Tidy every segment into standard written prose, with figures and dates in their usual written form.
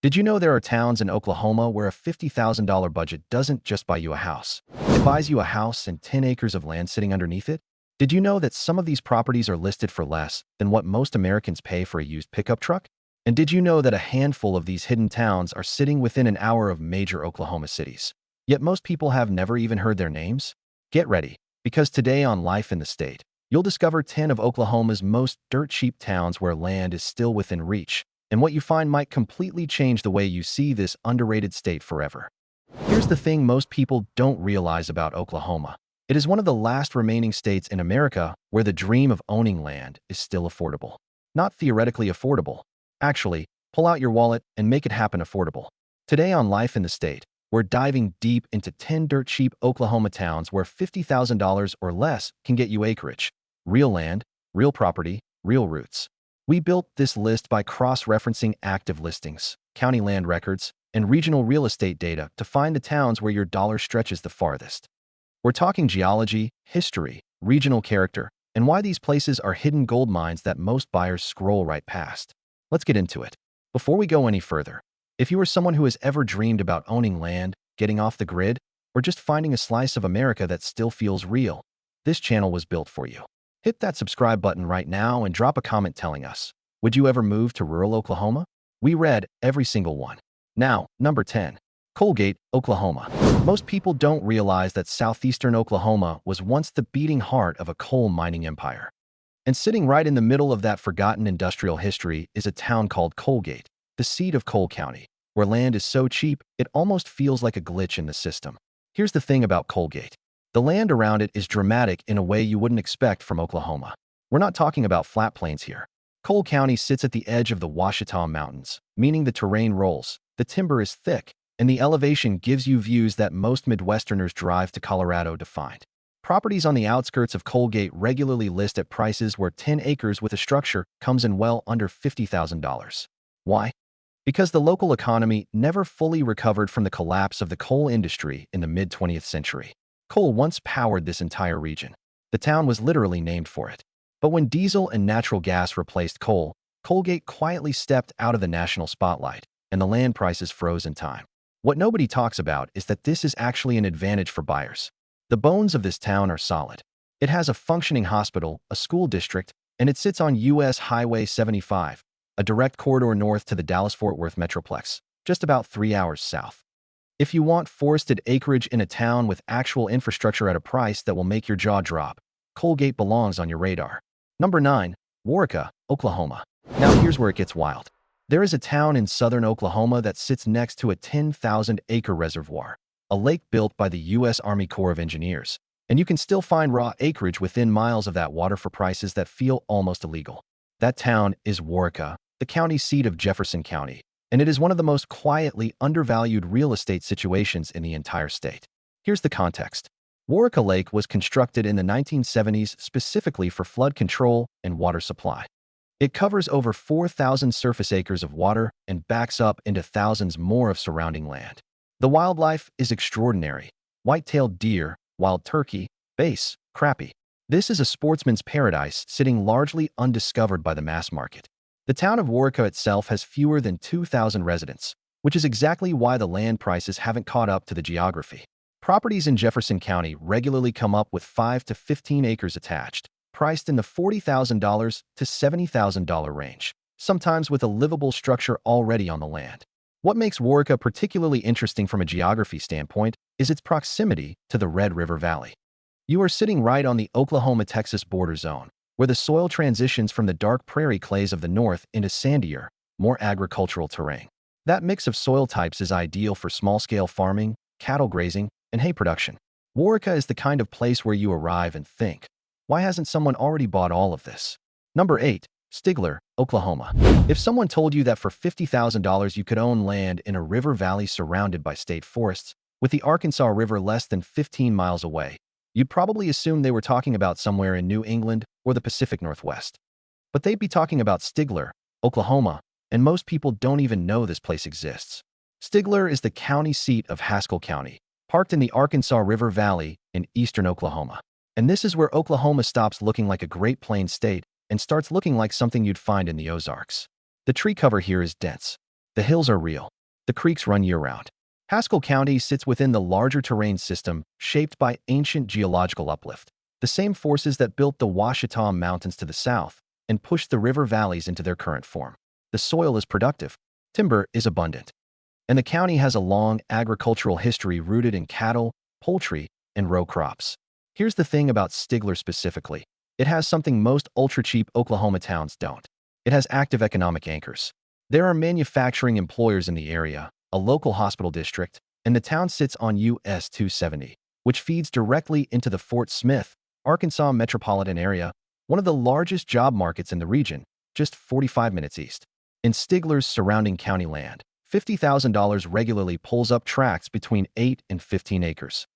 Did you know there are towns in Oklahoma where a $50,000 budget doesn't just buy you a house? It buys you a house and 10 acres of land sitting underneath it? Did you know that some of these properties are listed for less than what most Americans pay for a used pickup truck? And did you know that a handful of these hidden towns are sitting within an hour of major Oklahoma cities? Yet most people have never even heard their names? Get ready, because today on Life in the State, you'll discover 10 of Oklahoma's most dirt-cheap towns where land is still within reach, and what you find might completely change the way you see this underrated state forever. Here's the thing most people don't realize about Oklahoma. It is one of the last remaining states in America where the dream of owning land is still affordable. Not theoretically affordable. Actually, pull out your wallet and make it happen affordable. Today on Life in the State, we're diving deep into 10 dirt-cheap Oklahoma towns where $50,000 or less can get you acreage, real land, real property, real roots. We built this list by cross-referencing active listings, county land records, and regional real estate data to find the towns where your dollar stretches the farthest. We're talking geology, history, regional character, and why these places are hidden gold mines that most buyers scroll right past. Let's get into it. Before we go any further, if you are someone who has ever dreamed about owning land, getting off the grid, or just finding a slice of America that still feels real, this channel was built for you. Hit that subscribe button right now and drop a comment telling us, would you ever move to rural Oklahoma? We read every single one. Now, number 10. Colgate, Oklahoma. Most people don't realize that southeastern Oklahoma was once the beating heart of a coal mining empire. And sitting right in the middle of that forgotten industrial history is a town called Colgate, the seat of Cole County, where land is so cheap it almost feels like a glitch in the system. Here's the thing about Colgate. The land around it is dramatic in a way you wouldn't expect from Oklahoma. We're not talking about flat plains here. Cole County sits at the edge of the Ouachita Mountains, meaning the terrain rolls, the timber is thick, and the elevation gives you views that most Midwesterners drive to Colorado to find. Properties on the outskirts of Colgate regularly list at prices where 10 acres with a structure comes in well under $50,000. Why? Because the local economy never fully recovered from the collapse of the coal industry in the mid-20th century. Coal once powered this entire region. The town was literally named for it. But when diesel and natural gas replaced coal, Colgate quietly stepped out of the national spotlight, and the land prices froze in time. What nobody talks about is that this is actually an advantage for buyers. The bones of this town are solid. It has a functioning hospital, a school district, and it sits on U.S. Highway 75, a direct corridor north to the Dallas-Fort Worth Metroplex, just about 3 hours south. If you want forested acreage in a town with actual infrastructure at a price that will make your jaw drop, Colgate belongs on your radar. Number 9. Waurika, Oklahoma. Now here's where it gets wild. There is a town in southern Oklahoma that sits next to a 10,000-acre reservoir, a lake built by the U.S. Army Corps of Engineers, and you can still find raw acreage within miles of that water for prices that feel almost illegal. That town is Waurika, the county seat of Jefferson County, and it is one of the most quietly undervalued real estate situations in the entire state. Here's the context. Waurika Lake was constructed in the 1970s specifically for flood control and water supply. It covers over 4,000 surface acres of water and backs up into thousands more of surrounding land. The wildlife is extraordinary. White-tailed deer, wild turkey, bass, crappie. This is a sportsman's paradise sitting largely undiscovered by the mass market. The town of Waurika itself has fewer than 2,000 residents, which is exactly why the land prices haven't caught up to the geography. Properties in Jefferson County regularly come up with 5 to 15 acres attached, priced in the $40,000 to $70,000 range, sometimes with a livable structure already on the land. What makes Waurika particularly interesting from a geography standpoint is its proximity to the Red River Valley. You are sitting right on the Oklahoma-Texas border zone, where the soil transitions from the dark prairie clays of the north into sandier, more agricultural terrain. That mix of soil types is ideal for small-scale farming, cattle grazing, and hay production. Waurika is the kind of place where you arrive and think, why hasn't someone already bought all of this? Number 8. Stigler, Oklahoma. If someone told you that for $50,000 you could own land in a river valley surrounded by state forests, with the Arkansas River less than 15 miles away, you'd probably assume they were talking about somewhere in New England or the Pacific Northwest. But they'd be talking about Stigler, Oklahoma, and most people don't even know this place exists. Stigler is the county seat of Haskell County, parked in the Arkansas River Valley in eastern Oklahoma. And this is where Oklahoma stops looking like a Great Plains state and starts looking like something you'd find in the Ozarks. The tree cover here is dense. The hills are real. The creeks run year-round. Haskell County sits within the larger terrain system shaped by ancient geological uplift, the same forces that built the Ouachita Mountains to the south and pushed the river valleys into their current form. The soil is productive. Timber is abundant. And the county has a long agricultural history rooted in cattle, poultry, and row crops. Here's the thing about Stigler specifically. It has something most ultra-cheap Oklahoma towns don't. It has active economic anchors. There are manufacturing employers in the area, a local hospital district, and the town sits on US 270, which feeds directly into the Fort Smith, Arkansas metropolitan area, one of the largest job markets in the region, just 45 minutes east. In Stigler's surrounding county land, $50,000 regularly pulls up tracts between 8 and 15 acres.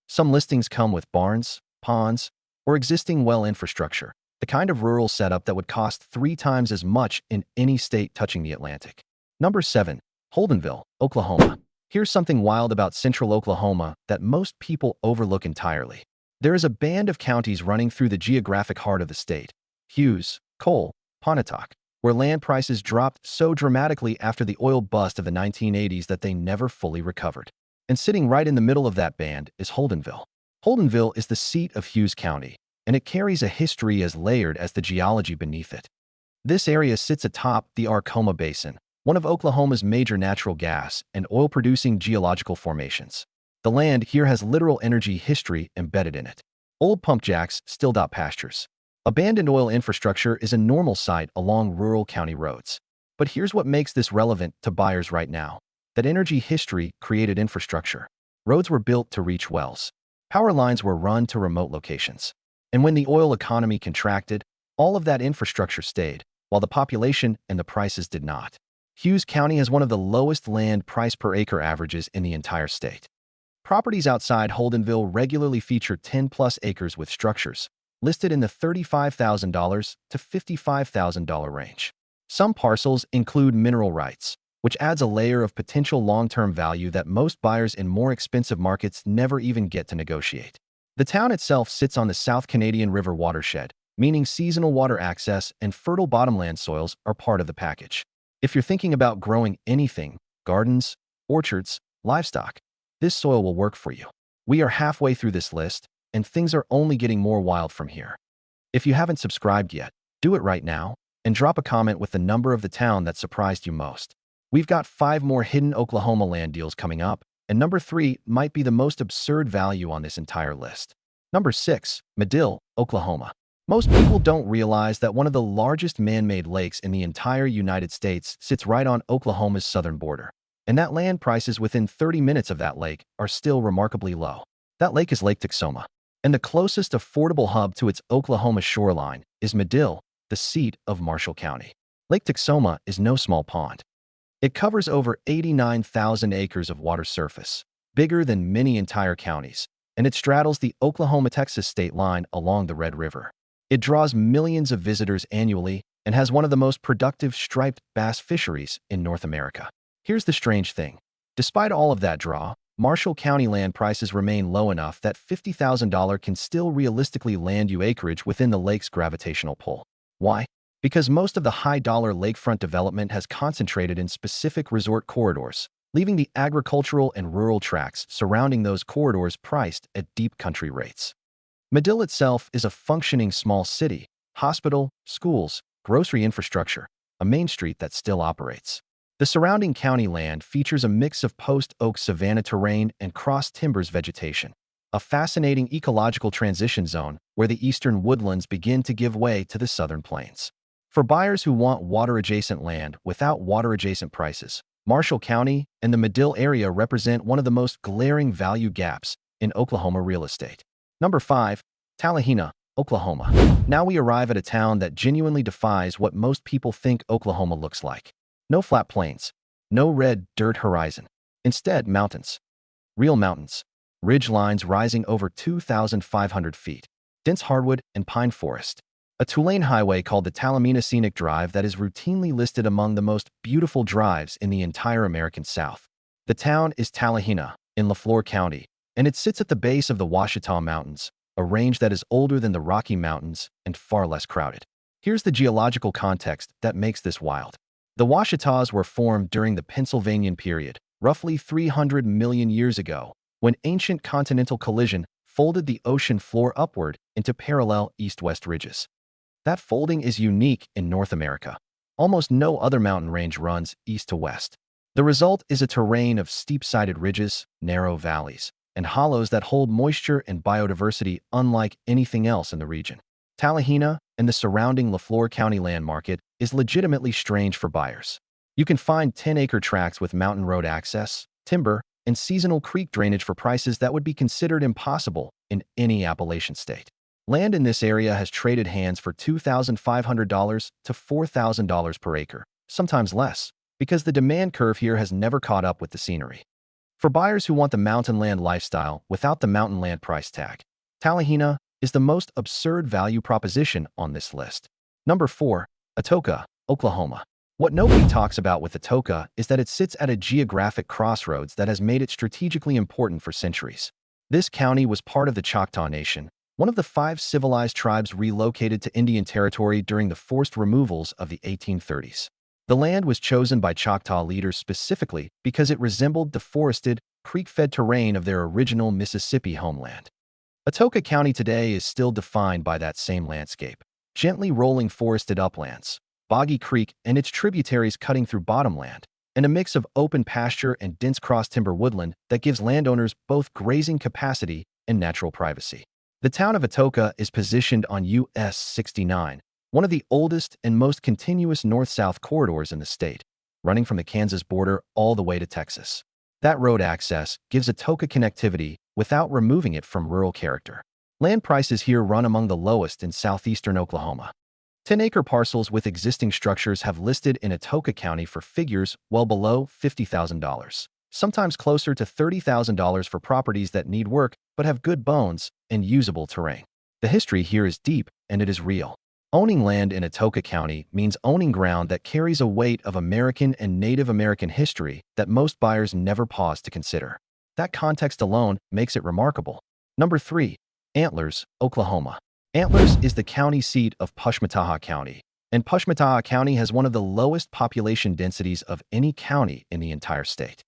Some listings come with barns, ponds, or existing well infrastructure, the kind of rural setup that would cost 3 times as much in any state touching the Atlantic. Number 7. Holdenville, Oklahoma. Here's something wild about central Oklahoma that most people overlook entirely. There is a band of counties running through the geographic heart of the state: Hughes, Cole, Pontotoc, where land prices dropped so dramatically after the oil bust of the 1980s that they never fully recovered. And sitting right in the middle of that band is Holdenville. Holdenville is the seat of Hughes County, and it carries a history as layered as the geology beneath it. This area sits atop the Arkoma Basin, one of Oklahoma's major natural gas and oil-producing geological formations. The land here has literal energy history embedded in it. Old pump jacks, still-dot pastures. Abandoned oil infrastructure is a normal sight along rural county roads. But here's what makes this relevant to buyers right now. That energy history created infrastructure. Roads were built to reach wells. Power lines were run to remote locations. And when the oil economy contracted, all of that infrastructure stayed, while the population and the prices did not. Hughes County has one of the lowest land price per acre averages in the entire state. Properties outside Holdenville regularly feature 10-plus acres with structures, listed in the $35,000 to $55,000 range. Some parcels include mineral rights, which adds a layer of potential long-term value that most buyers in more expensive markets never even get to negotiate. The town itself sits on the South Canadian River watershed, meaning seasonal water access and fertile bottomland soils are part of the package. If you're thinking about growing anything, gardens, orchards, livestock, this soil will work for you. We are halfway through this list, and things are only getting more wild from here. If you haven't subscribed yet, do it right now, and drop a comment with the number of the town that surprised you most. We've got 5 more hidden Oklahoma land deals coming up, and number 3 might be the most absurd value on this entire list. Number 6. Madill, Oklahoma. Most people don't realize that one of the largest man-made lakes in the entire United States sits right on Oklahoma's southern border. And that land prices within 30 minutes of that lake are still remarkably low. That lake is Lake Texoma. And the closest affordable hub to its Oklahoma shoreline is Madill, the seat of Marshall County. Lake Texoma is no small pond. It covers over 89,000 acres of water surface, bigger than many entire counties, and it straddles the Oklahoma-Texas state line along the Red River. It draws millions of visitors annually and has one of the most productive striped bass fisheries in North America. Here's the strange thing. Despite all of that draw, Marshall County land prices remain low enough that $50,000 can still realistically land you acreage within the lake's gravitational pull. Why? Because most of the high-dollar lakefront development has concentrated in specific resort corridors, leaving the agricultural and rural tracts surrounding those corridors priced at deep country rates. Madill itself is a functioning small city, hospital, schools, grocery infrastructure, a main street that still operates. The surrounding county land features a mix of post-oak savanna terrain and cross-timbers vegetation, a fascinating ecological transition zone where the eastern woodlands begin to give way to the southern plains. For buyers who want water-adjacent land without water-adjacent prices, Marshall County and the Madill area represent one of the most glaring value gaps in Oklahoma real estate. Number 5. Talihina, Oklahoma. Now we arrive at a town that genuinely defies what most people think Oklahoma looks like. No flat plains, no red dirt horizon. Instead, mountains. Real mountains. Ridge lines rising over 2,500 feet. Dense hardwood and pine forest. A two-lane highway called the Talihina Scenic Drive that is routinely listed among the most beautiful drives in the entire American South. The town is Talihina, in Lafleur County, and it sits at the base of the Ouachita Mountains, a range that is older than the Rocky Mountains and far less crowded. Here's the geological context that makes this wild. The Ouachitas were formed during the Pennsylvanian period, roughly 300 million years ago, when ancient continental collision folded the ocean floor upward into parallel east-west ridges. That folding is unique in North America. Almost no other mountain range runs east to west. The result is a terrain of steep-sided ridges, narrow valleys, and hollows that hold moisture and biodiversity unlike anything else in the region. Talihina and the surrounding Lafleur County land market is legitimately strange for buyers. You can find 10-acre tracts with mountain road access, timber, and seasonal creek drainage for prices that would be considered impossible in any Appalachian state. Land in this area has traded hands for $2,500 to $4,000 per acre, sometimes less, because the demand curve here has never caught up with the scenery. For buyers who want the mountain land lifestyle without the mountain land price tag, Talihina is the most absurd value proposition on this list. Number 4. Atoka, Oklahoma. What nobody talks about with Atoka is that it sits at a geographic crossroads that has made it strategically important for centuries. This county was part of the Choctaw Nation, one of the 5 civilized tribes relocated to Indian Territory during the forced removals of the 1830s. The land was chosen by Choctaw leaders specifically because it resembled the forested, creek-fed terrain of their original Mississippi homeland. Atoka County today is still defined by that same landscape: gently rolling forested uplands, Boggy Creek and its tributaries cutting through bottomland, and a mix of open pasture and dense cross-timber woodland that gives landowners both grazing capacity and natural privacy. The town of Atoka is positioned on US 69, one of the oldest and most continuous north-south corridors in the state, running from the Kansas border all the way to Texas. That road access gives Atoka connectivity without removing it from rural character. Land prices here run among the lowest in southeastern Oklahoma. 10-acre parcels with existing structures have listed in Atoka County for figures well below $50,000, sometimes closer to $30,000 for properties that need work but have good bones and usable terrain. The history here is deep, and it is real. Owning land in Atoka County means owning ground that carries a weight of American and Native American history that most buyers never pause to consider. That context alone makes it remarkable. Number 3. Antlers, Oklahoma. Antlers is the county seat of Pushmataha County, and Pushmataha County has one of the lowest population densities of any county in the entire state.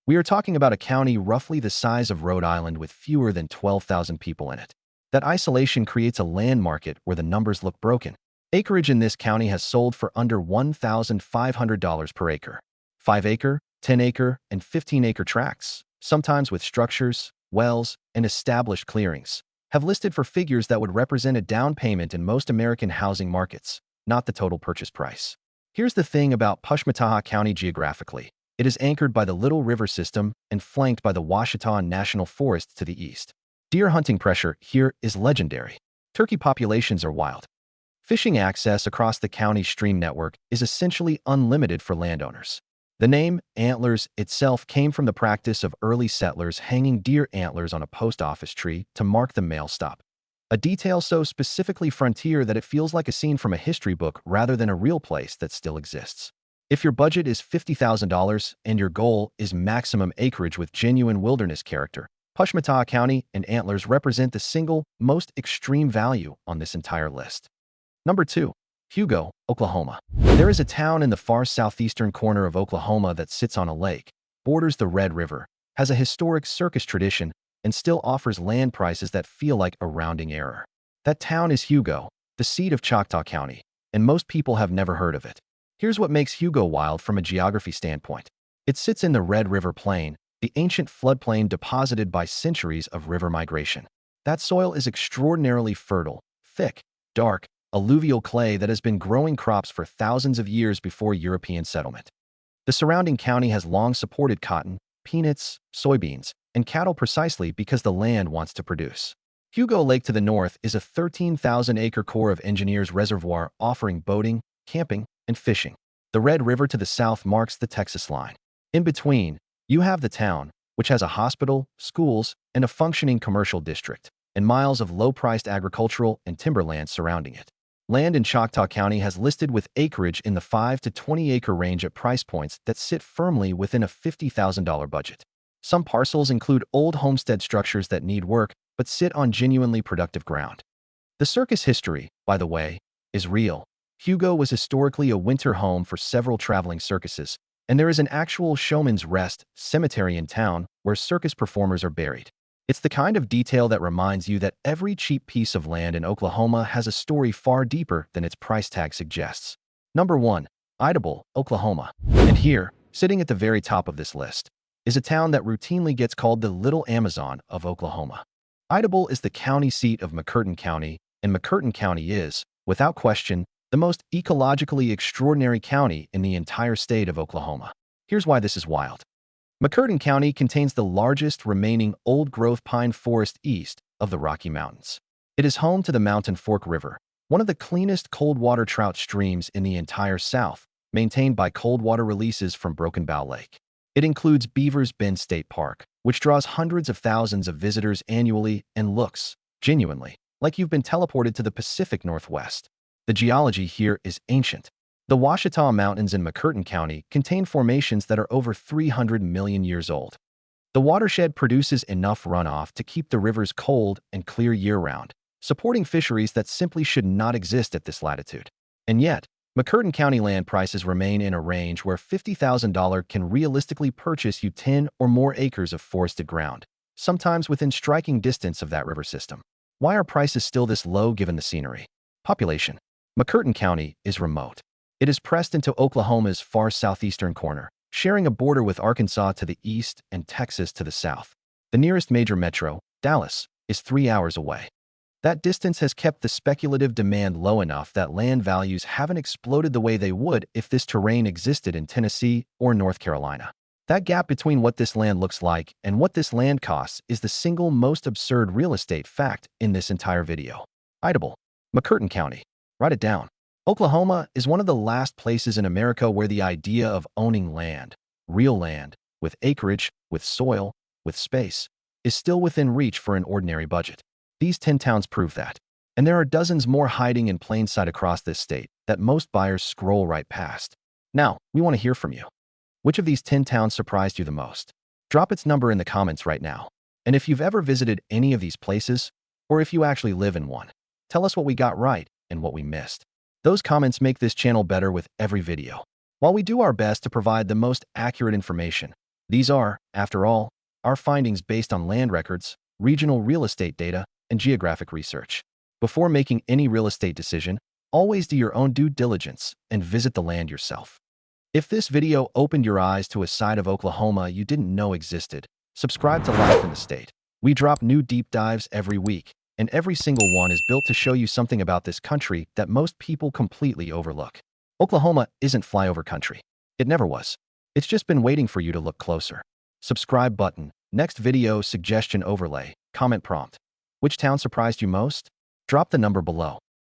We are talking about a county roughly the size of Rhode Island with fewer than 12,000 people in it. That isolation creates a land market where the numbers look broken. Acreage in this county has sold for under $1,500 per acre. 5-acre, 10-acre, and 15-acre tracts, sometimes with structures, wells, and established clearings, have listed for figures that would represent a down payment in most American housing markets, not the total purchase price. Here's the thing about Pushmataha County geographically. It is anchored by the Little River system and flanked by the Ouachita National Forest to the east. Deer hunting pressure here is legendary. Turkey populations are wild. Fishing access across the county's stream network is essentially unlimited for landowners. The name Antlers itself came from the practice of early settlers hanging deer antlers on a post office tree to mark the mail stop. A detail so specifically frontier that it feels like a scene from a history book rather than a real place that still exists. If your budget is $50,000 and your goal is maximum acreage with genuine wilderness character, Pushmataha County and Antlers represent the single most extreme value on this entire list. Number 2. Hugo, Oklahoma. There is a town in the far southeastern corner of Oklahoma that sits on a lake, borders the Red River, has a historic circus tradition, and still offers land prices that feel like a rounding error. That town is Hugo, the seat of Choctaw County, and most people have never heard of it. Here's what makes Hugo wild from a geography standpoint. It sits in the Red River Plain, the ancient floodplain deposited by centuries of river migration. That soil is extraordinarily fertile, thick, dark, alluvial clay that has been growing crops for thousands of years before European settlement. The surrounding county has long supported cotton, peanuts, soybeans, and cattle precisely because the land wants to produce. Hugo Lake to the north is a 13,000-acre Corps of Engineers reservoir offering boating, camping, and fishing. The Red River to the south marks the Texas line. In between, you have the town, which has a hospital, schools, and a functioning commercial district, and miles of low-priced agricultural and timberland surrounding it. Land in Choctaw County has listed with acreage in the 5 to 20-acre range at price points that sit firmly within a $50,000 budget. Some parcels include old homestead structures that need work but sit on genuinely productive ground. The circus history, by the way, is real. Hugo was historically a winter home for several traveling circuses, and there is an actual showman's rest cemetery in town where circus performers are buried. It's the kind of detail that reminds you that every cheap piece of land in Oklahoma has a story far deeper than its price tag suggests. Number 1. Idabel, Oklahoma. And here, sitting at the very top of this list, is a town that routinely gets called the Little Amazon of Oklahoma. Idabel is the county seat of McCurtain County, and McCurtain County is, without question, the most ecologically extraordinary county in the entire state of Oklahoma. Here's why this is wild. McCurtain County contains the largest remaining old-growth pine forest east of the Rocky Mountains. It is home to the Mountain Fork River, one of the cleanest cold-water trout streams in the entire South, maintained by cold water releases from Broken Bow Lake. It includes Beavers Bend State Park, which draws hundreds of thousands of visitors annually and looks, genuinely, like you've been teleported to the Pacific Northwest. The geology here is ancient. The Ouachita Mountains in McCurtain County contain formations that are over 300 million years old. The watershed produces enough runoff to keep the rivers cold and clear year-round, supporting fisheries that simply should not exist at this latitude. And yet, McCurtain County land prices remain in a range where $50,000 can realistically purchase you 10 or more acres of forested ground, sometimes within striking distance of that river system. Why are prices still this low given the scenery? Population. McCurtain County is remote. It is pressed into Oklahoma's far southeastern corner, sharing a border with Arkansas to the east and Texas to the south. The nearest major metro, Dallas, is 3 hours away. That distance has kept the speculative demand low enough that land values haven't exploded the way they would if this terrain existed in Tennessee or North Carolina. That gap between what this land looks like and what this land costs is the single most absurd real estate fact in this entire video. Idabel, McCurtain County. Write it down. Oklahoma is one of the last places in America where the idea of owning land, real land, with acreage, with soil, with space, is still within reach for an ordinary budget. These 10 towns prove that. And there are dozens more hiding in plain sight across this state that most buyers scroll right past. Now, we want to hear from you. Which of these 10 towns surprised you the most? Drop its number in the comments right now. And if you've ever visited any of these places, or if you actually live in one, tell us what we got right and what we missed. Those comments make this channel better with every video. While we do our best to provide the most accurate information, these are, after all, our findings based on land records, regional real estate data, and geographic research. Before making any real estate decision, always do your own due diligence and visit the land yourself. If this video opened your eyes to a side of Oklahoma you didn't know existed, subscribe to Life in the State. We drop new deep dives every week, and every single one is built to show you something about this country that most people completely overlook. Oklahoma isn't flyover country. It never was. It's just been waiting for you to look closer. Subscribe button, next video suggestion overlay, comment prompt. Which town surprised you most? Drop the number below.